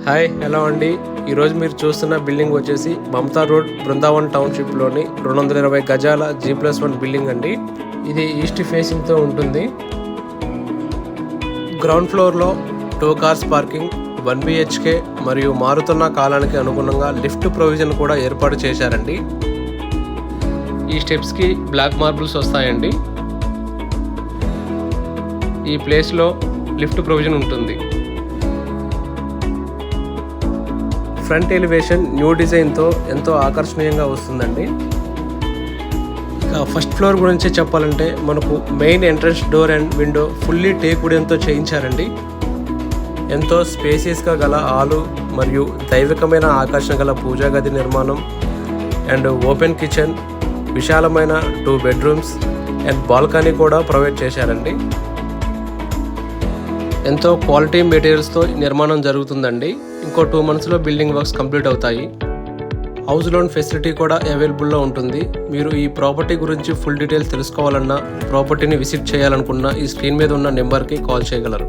Hi hello అండి. ఈరోజు మీరు చూస్తున్న బిల్డింగ్ వచ్చేసి మమతా రోడ్ బృందావన్ టౌన్షిప్లోని 220 గజాల G+1 బిల్డింగ్ అండి. ఇది ఈస్ట్ ఫేసింగ్తో ఉంటుంది. గ్రౌండ్ ఫ్లోర్లో 2 కార్స్ పార్కింగ్, 1 BHK మరియు మారుతున్న కాలానికి అనుగుణంగా లిఫ్ట్ ప్రొవిజన్ కూడా ఏర్పాటు చేశారండి. ఈ స్టెప్స్కి బ్లాక్ మార్బుల్స్ వస్తాయండి. ఈ ప్లేస్లో లిఫ్ట్ ప్రొవిజన్ ఉంటుంది. ఫ్రంట్ ఎలివేషన్ న్యూ డిజైన్తో ఎంతో ఆకర్షణీయంగా వస్తుందండి. ఇక ఫస్ట్ ఫ్లోర్ గురించి చెప్పాలంటే మనకు main entrance door and window fully teak వుడెన్తో చేయించారండి. ఎంతో స్పేసియస్గా గల హాలు మరియు దైవికమైన ఆకర్షణ గల పూజా గది నిర్మాణం అండ్ ఓపెన్ కిచెన్, విశాలమైన 2 బెడ్రూమ్స్ అండ్ బాల్కనీ కూడా ప్రొవైడ్ చేశారండి. ఎంతో క్వాలిటీ మెటీరియల్స్తో నిర్మాణం జరుగుతుందండి. ఇంకో 2 monthsలో బిల్డింగ్ వర్క్స్ కంప్లీట్ అవుతాయి. హౌస్ లోన్ ఫెసిలిటీ కూడా అవైలబుల్లో ఉంటుంది. మీరు ఈ ప్రాపర్టీ గురించి ఫుల్ డీటెయిల్స్ తెలుసుకోవాలన్నా, ప్రాపర్టీని విజిట్ చేయాలనుకున్నా ఈ స్క్రీన్ మీద ఉన్న నెంబర్కి కాల్ చేయగలరు.